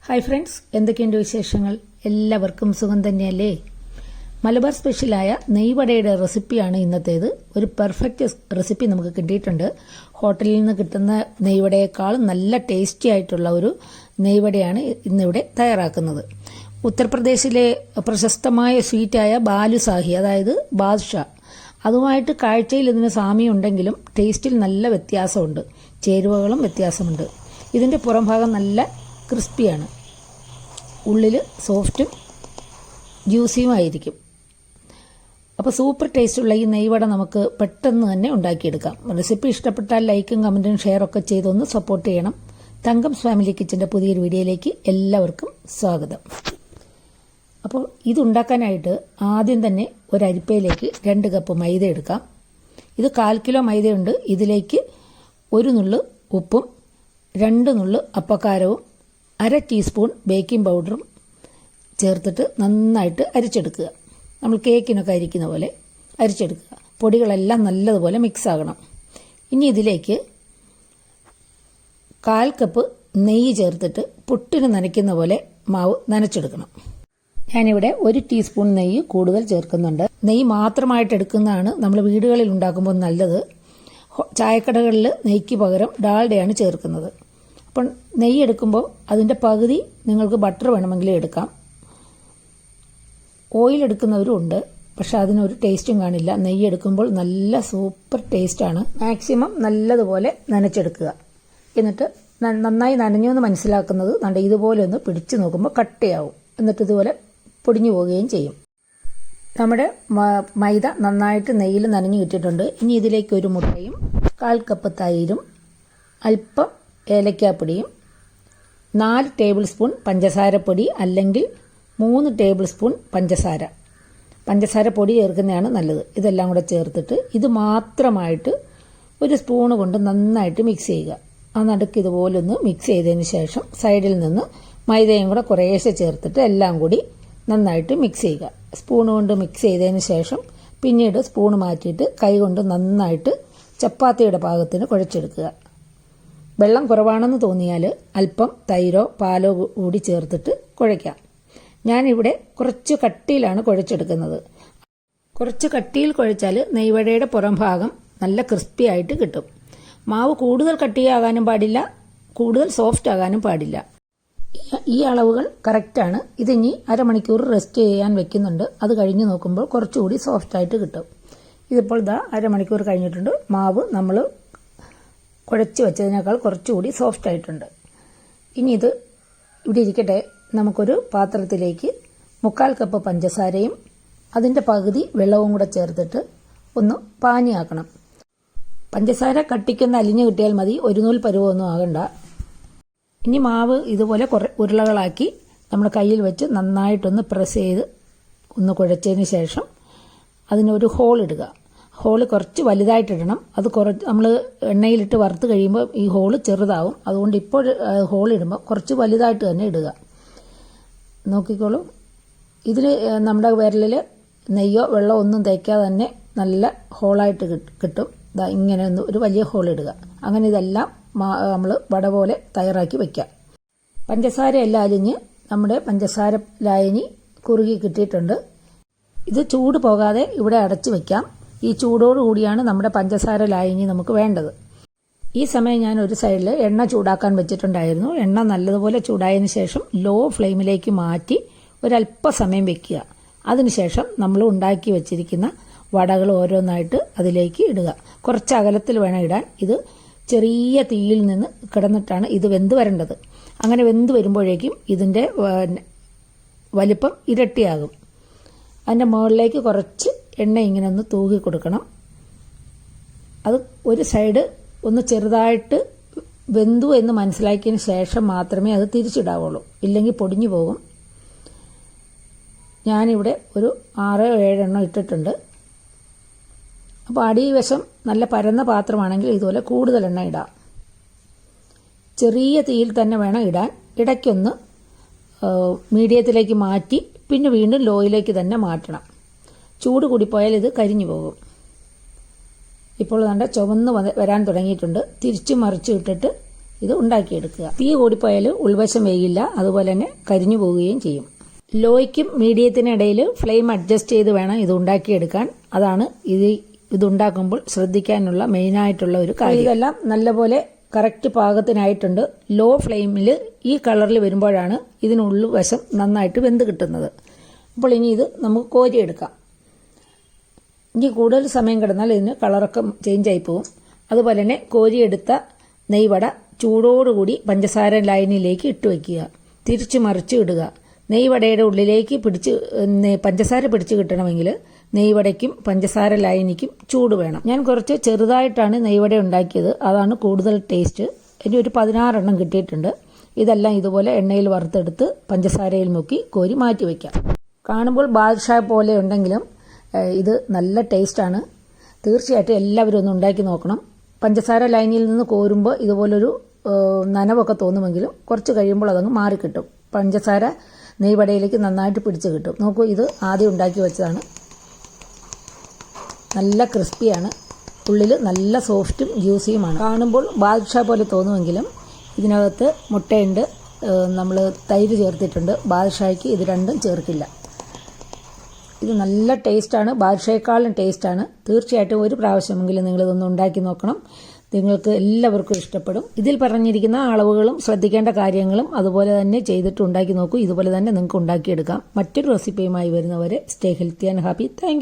Hi friends, എന്തൊക്കെയുണ്ട് വിശേഷങ്ങൾ? എല്ലാവർക്കും സുഖം തന്നെയല്ലേ? മലബാർ സ്പെഷ്യലായ നെയ്വടയുടെ റെസിപ്പിയാണ് ഇന്നത്തേത്. ഒരു പെർഫെക്റ്റ് റെസിപ്പി നമുക്ക് കിട്ടിയിട്ടുണ്ട്. ഹോട്ടലിൽ നിന്ന് കിട്ടുന്ന നെയ്വടയേക്കാളും നല്ല ടേസ്റ്റി ആയിട്ടുള്ള ഒരു നെയ്വടയാണ് ഇന്നിവിടെ തയ്യാറാക്കുന്നത്. ഉത്തർപ്രദേശിലെ പ്രശസ്തമായ സ്വീറ്റായ ബാലുസാഹി, അതായത് ബാദ്ഷാ, അതുമായിട്ട് കാഴ്ചയിൽ ഇതിന് സാമ്യമുണ്ടെങ്കിലും ടേസ്റ്റിൽ നല്ല വ്യത്യാസമുണ്ട്. ചേരുവകളും വ്യത്യാസമുണ്ട്. ഇതിൻ്റെ പുറം ഭാഗം നല്ല ക്രിസ്പിയാണ്, ഉള്ളിൽ സോഫ്റ്റും ജ്യൂസിയുമായിരിക്കും. അപ്പോൾ സൂപ്പർ ടേസ്റ്റുള്ള ഈ നെയ്വട നമുക്ക് പെട്ടെന്ന് തന്നെ ഉണ്ടാക്കിയെടുക്കാം. റെസിപ്പി ഇഷ്ടപ്പെട്ടാൽ ലൈക്കും കമൻറ്റും ഷെയറൊക്കെ ചെയ്തൊന്ന് സപ്പോർട്ട് ചെയ്യണം. തങ്കംസ് ഫാമിലി കിച്ചൻ്റെ പുതിയൊരു വീഡിയോയിലേക്ക് എല്ലാവർക്കും സ്വാഗതം. അപ്പോൾ ഇതുണ്ടാക്കാനായിട്ട് ആദ്യം തന്നെ ഒരു അരിപ്പയിലേക്ക് 2 കപ്പ് മൈദ എടുക്കാം. ഇത് 1/4 കിലോ മൈദയുണ്ട്. ഇതിലേക്ക് 1 നുള്ള് ഉപ്പും 2 നുള്ള് അപ്പക്കാരവും 1/2 ടീസ്പൂൺ ബേക്കിംഗ് പൗഡറും ചേർത്തിട്ട് നന്നായിട്ട് അരിച്ചെടുക്കുക. നമ്മൾ കേക്കിനൊക്കെ അരിക്കുന്ന പോലെ അരിച്ചെടുക്കുക. പൊടികളെല്ലാം നല്ലതുപോലെ മിക്സ് ആകണം. ഇനി ഇതിലേക്ക് 1/4 കപ്പ് നെയ്യ് ചേർത്തിട്ട് പുട്ടിന് നനയ്ക്കുന്ന പോലെ മാവ് നനച്ചെടുക്കണം. ഞാനിവിടെ 1 ടീസ്പൂൺ നെയ്യ് കൂടുതൽ ചേർക്കുന്നുണ്ട്. നെയ്യ് മാത്രമായിട്ട് എടുക്കുന്നതാണ് നമ്മൾ വീടുകളിൽ ഉണ്ടാക്കുമ്പോൾ നല്ലത്. ചായക്കടകളിൽ നെയ്ക്ക് പകരം ഡാൽഡയാണ് ചേർക്കുന്നത്. അപ്പം നെയ്യ് എടുക്കുമ്പോൾ അതിൻ്റെ പകുതി നിങ്ങൾക്ക് ബട്ടർ വേണമെങ്കിൽ എടുക്കാം. ഓയിൽ എടുക്കുന്നവരും ഉണ്ട്, പക്ഷെ അതിനൊരു ടേസ്റ്റും കാണില്ല. നെയ്യ് എടുക്കുമ്പോൾ നല്ല സൂപ്പർ ടേസ്റ്റാണ്. മാക്സിമം നല്ലതുപോലെ നനച്ചെടുക്കുക. എന്നിട്ട് നന്നായി നനഞ്ഞു എന്ന് മനസ്സിലാക്കുന്നത് നല്ല ഇതുപോലെ ഒന്ന് പിടിച്ചു നോക്കുമ്പോൾ കട്ടയാവും. എന്നിട്ട് ഇതുപോലെ പൊടിഞ്ഞു പോവുകയും ചെയ്യും. നമ്മുടെ മൈദ നന്നായിട്ട് നെയ്യിൽ നനഞ്ഞു കിട്ടിയിട്ടുണ്ട്. ഇനി ഇതിലേക്ക് 1 മുട്ടയും 1/4 കപ്പ് തൈരും അല്പം ഏലക്കാപ്പൊടിയും 4 ടേബിൾ സ്പൂൺ പഞ്ചസാരപ്പൊടി അല്ലെങ്കിൽ 3 ടേബിൾ സ്പൂൺ പഞ്ചസാര പൊടി ചേർക്കുന്നതാണ് നല്ലത്. ഇതെല്ലാം കൂടെ ചേർത്തിട്ട് ഇത് മാത്രമായിട്ട് 1 സ്പൂണ് കൊണ്ട് നന്നായിട്ട് മിക്സ് ചെയ്യുക. ആ നടുക്ക് ഇതുപോലെ ഒന്ന് മിക്സ് ചെയ്തതിന് ശേഷം സൈഡിൽ നിന്ന് മൈദയും കൂടെ കുറേശ്ശെ ചേർത്തിട്ട് എല്ലാം കൂടി നന്നായിട്ട് മിക്സ് ചെയ്യുക. സ്പൂൺ കൊണ്ട് മിക്സ് ചെയ്തതിന് ശേഷം പിന്നീട് സ്പൂണ് മാറ്റിയിട്ട് കൈ കൊണ്ട് നന്നായിട്ട് ചപ്പാത്തിയുടെ പാകത്തിന് കുഴച്ചെടുക്കുക. വെള്ളം കുറവാണെന്ന് തോന്നിയാൽ അല്പം തൈരോ പാലോ കൂടി ചേർത്തിട്ട് കുഴയ്ക്കാം. ഞാനിവിടെ കുറച്ച് കട്ടിയിലാണ് കുഴച്ചെടുക്കുന്നത്. കുറച്ച് കട്ടിയിൽ കുഴച്ചാൽ നെയ്വടയുടെ പുറം ഭാഗം നല്ല ക്രിസ്പി ആയിട്ട് കിട്ടും. മാവ് കൂടുതൽ കട്ടിയാകാനും പാടില്ല, കൂടുതൽ സോഫ്റ്റ് ആകാനും പാടില്ല. ഈ അളവുകൾ കറക്റ്റാണ്. ഇതിനി അരമണിക്കൂർ റെസ്റ്റ് ചെയ്യാൻ വെക്കുന്നുണ്ട്. അത് കഴിഞ്ഞ് നോക്കുമ്പോൾ കുറച്ചുകൂടി സോഫ്റ്റായിട്ട് കിട്ടും. ഇതിപ്പോൾ അരമണിക്കൂർ കഴിഞ്ഞിട്ടുണ്ട്. മാവ് നമ്മൾ കുഴച്ച് വെച്ചതിനേക്കാൾ കുറച്ചുകൂടി സോഫ്റ്റ് ആയിട്ടുണ്ട്. ഇനി ഇത് ഇവിടെ ഇരിക്കട്ടെ. നമുക്കൊരു പാത്രത്തിലേക്ക് 1/4 കപ്പ് പഞ്ചസാരയും അതിൻ്റെ പകുതി വെള്ളവും കൂടെ ചേർത്തിട്ട് ഒന്ന് പാനിയാക്കണം. പഞ്ചസാര കട്ടിക്കൊന്ന് അലിഞ്ഞു കിട്ടിയാൽ മതി, 1 നൂൽ പരുവൊന്നും ആകണ്ട. ഇനി മാവ് ഇതുപോലെ ഉരുളകളാക്കി നമ്മൾ കയ്യിൽ വെച്ച് നന്നായിട്ടൊന്ന് പ്രസ് ചെയ്ത് ഒന്ന് കുഴച്ചതിന് ശേഷം അതിനൊരു ഹോൾ ഇടുക. ഹോള് കുറച്ച് വലുതായിട്ടിടണം. അത് നമ്മൾ എണ്ണയിലിട്ട് വറുത്ത് കഴിയുമ്പോൾ ഈ ഹോള് ചെറുതാവും. അതുകൊണ്ട് ഇപ്പോൾ ഹോളിടുമ്പോൾ കുറച്ച് വലുതായിട്ട് തന്നെ ഇടുക. നോക്കിക്കോളൂ. ഇതിൽ നമ്മുടെ വിരലിൽ നെയ്യോ വെള്ളമോ ഒന്നും തേക്കാതെ തന്നെ നല്ല ഹോളായിട്ട് കിട്ടും. ഇങ്ങനെ ഒന്ന് ഒരു വലിയ ഹോൾ ഇടുക. അങ്ങനെ ഇതെല്ലാം നമ്മൾ വട പോലെ തയ്യാറാക്കി വയ്ക്കാം. പഞ്ചസാരയെല്ലാം അലിഞ്ഞ് നമ്മുടെ പഞ്ചസാര ലായനി കുറുകി കിട്ടിയിട്ടുണ്ട്. ഇത് ചൂട് പോകാതെ ഇവിടെ അടച്ചു വയ്ക്കാം. ഈ ചൂടോടുകൂടിയാണ് നമ്മുടെ പഞ്ചസാര ലായനി നമുക്ക് വേണ്ടത്. ഈ സമയം ഞാൻ ഒരു സൈഡിൽ എണ്ണ ചൂടാക്കാൻ വെച്ചിട്ടുണ്ടായിരുന്നു. എണ്ണ നല്ലതുപോലെ ചൂടായതിനു ശേഷം ലോ ഫ്ലെയിമിലേക്ക് മാറ്റി ഒരല്പസമയം വെക്കുക. അതിനുശേഷം നമ്മൾ ഉണ്ടാക്കി വെച്ചിരിക്കുന്ന വടകൾ ഓരോന്നായിട്ട് അതിലേക്ക് ഇടുക. കുറച്ച് അകലത്തിൽ വേണം ഇടാൻ. ഇത് ചെറിയ തീയിൽ നിന്ന് കിടന്നിട്ടാണ് ഇത് വെന്ത് വരേണ്ടത്. അങ്ങനെ വെന്ത് വരുമ്പോഴേക്കും ഇതിൻ്റെ വലിപ്പം ഇരട്ടിയാകും. അതിൻ്റെ മുകളിലേക്ക് കുറച്ച് എണ്ണ ഇങ്ങനെ ഒന്ന് തൂകി കൊടുക്കണം. അത് ഒരു സൈഡ് ഒന്ന് ചെറുതായിട്ട് വെന്തു എന്ന് മനസ്സിലാക്കിയതിന് ശേഷം മാത്രമേ അത് തിരിച്ചിടാവുള്ളൂ. ഇല്ലെങ്കിൽ പൊടിഞ്ഞു പോകും. ഞാനിവിടെ ഒരു 6-7 എണ്ണം ഇട്ടിട്ടുണ്ട്. അപ്പോൾ അടിവശം നല്ല പരന്ന പാത്രമാണെങ്കിൽ ഇതുപോലെ കൂടുതൽ എണ്ണ ഇടാം. ചെറിയ തീയിൽ തന്നെ വേണം ഇടാൻ. ഇടയ്ക്കൊന്ന് മീഡിയത്തിലേക്ക് മാറ്റി പിന്നെ വീണ്ടും ലോയിലേക്ക് തന്നെ മാറ്റണം. ചൂട് കൂടിപ്പോയാൽ ഇത് കരിഞ്ഞു പോകും. ഇപ്പോൾ നല്ല ചുവന്ന് വരാൻ തുടങ്ങിയിട്ടുണ്ട്. തിരിച്ചു മറിച്ചു ഇട്ടിട്ട് ഇത് ഉണ്ടാക്കിയെടുക്കുക. തീ കൂടിപ്പോയാൽ ഉൾവശം വേകില്ല, അതുപോലെ തന്നെ കരിഞ്ഞു പോവുകയും ചെയ്യും. ലോയ്ക്കും മീഡിയത്തിനിടയിൽ ഫ്ലെയിം അഡ്ജസ്റ്റ് ചെയ്ത് വേണം ഇത് ഉണ്ടാക്കിയെടുക്കാൻ. അതാണ് ഇതുണ്ടാക്കുമ്പോൾ ശ്രദ്ധിക്കാനുള്ള മെയിനായിട്ടുള്ള ഒരു കാര്യം. ഇതെല്ലാം നല്ലപോലെ കറക്റ്റ് പാകത്തിനായിട്ടുണ്ട്. ലോ ഫ്ലെയിമിൽ ഈ കളറിൽ വരുമ്പോഴാണ് ഇതിനുള്ളിൽ വശം നന്നായിട്ട് വെന്ത് കിട്ടുന്നത്. അപ്പോൾ ഇനി ഇത് നമുക്ക് കോരിയെടുക്കാം. ഇനി കൂടുതൽ സമയം കിടന്നാൽ ഇതിന് കളറൊക്കെ ചേഞ്ച് ആയി പോകും. അതുപോലെ തന്നെ കോരിയെടുത്ത നെയ്വട ചൂടോടുകൂടി പഞ്ചസാര ലൈനിലേക്ക് ഇട്ട് വയ്ക്കുക. തിരിച്ചു മറിച്ച് ഇടുക. നെയ്വടയുടെ ഉള്ളിലേക്ക് പഞ്ചസാര പിടിച്ച് കിട്ടണമെങ്കിൽ നെയ്വടയ്ക്കും പഞ്ചസാര ലൈനിക്കും ചൂട് വേണം. ഞാൻ കുറച്ച് ചെറുതായിട്ടാണ് നെയ്വട ഉണ്ടാക്കിയത്, അതാണ് കൂടുതൽ ടേസ്റ്റ്. ഇനി ഒരു 16 എണ്ണം കിട്ടിയിട്ടുണ്ട്. ഇതെല്ലാം ഇതുപോലെ എണ്ണയിൽ വറുത്തെടുത്ത് പഞ്ചസാരയിൽ മുക്കി കോരി മാറ്റി വയ്ക്കാം. കാണുമ്പോൾ ബാദ്ഷാ പോലെ ഉണ്ടെങ്കിലും ഇത് നല്ല ടേസ്റ്റാണ്. തീർച്ചയായിട്ടും എല്ലാവരും ഒന്ന് ഉണ്ടാക്കി നോക്കണം. പഞ്ചസാര ലൈനിൽ നിന്ന് കോരുമ്പോൾ ഇതുപോലൊരു നനവൊക്കെ തോന്നുമെങ്കിലും കുറച്ച് കഴിയുമ്പോൾ അതങ്ങ് മാറിക്കിട്ടും. പഞ്ചസാര നെയ്വടയിലേക്ക് നന്നായിട്ട് പിടിച്ച് കിട്ടും. നോക്കൂ, ഇത് ആദ്യം ഉണ്ടാക്കി വെച്ചതാണ്. നല്ല ക്രിസ്പിയാണ്, ഉള്ളിൽ നല്ല സോഫ്റ്റും ജ്യൂസിയുമാണ്. കാണുമ്പോൾ ബാദ്ഷാ പോലെ തോന്നുമെങ്കിലും ഇതിനകത്ത് മുട്ടയുണ്ട്, നമ്മൾ തൈര് ചേർത്തിട്ടുണ്ട്. ബാദ്ഷായ്ക്ക് ഇത് രണ്ടും ചേർക്കില്ല. ഇത് നല്ല ടേസ്റ്റാണ്, ബാദ്ഷായേക്കാളും ടേസ്റ്റാണ്. തീർച്ചയായിട്ടും ഒരു പ്രാവശ്യമെങ്കിലും നിങ്ങളിതൊന്ന് ഉണ്ടാക്കി നോക്കണം. നിങ്ങൾക്ക് എല്ലാവർക്കും ഇഷ്ടപ്പെടും. ഇതിൽ പറഞ്ഞിരിക്കുന്ന അളവുകളും ശ്രദ്ധിക്കേണ്ട കാര്യങ്ങളും അതുപോലെ തന്നെ ചെയ്തിട്ട് ഉണ്ടാക്കി നോക്കൂ. ഇതുപോലെ തന്നെ നിങ്ങൾക്ക് ഉണ്ടാക്കിയെടുക്കാം. മറ്റൊരു റെസിപ്പിയുമായി വരുന്നവരെ stay healthy and happy. Thank you.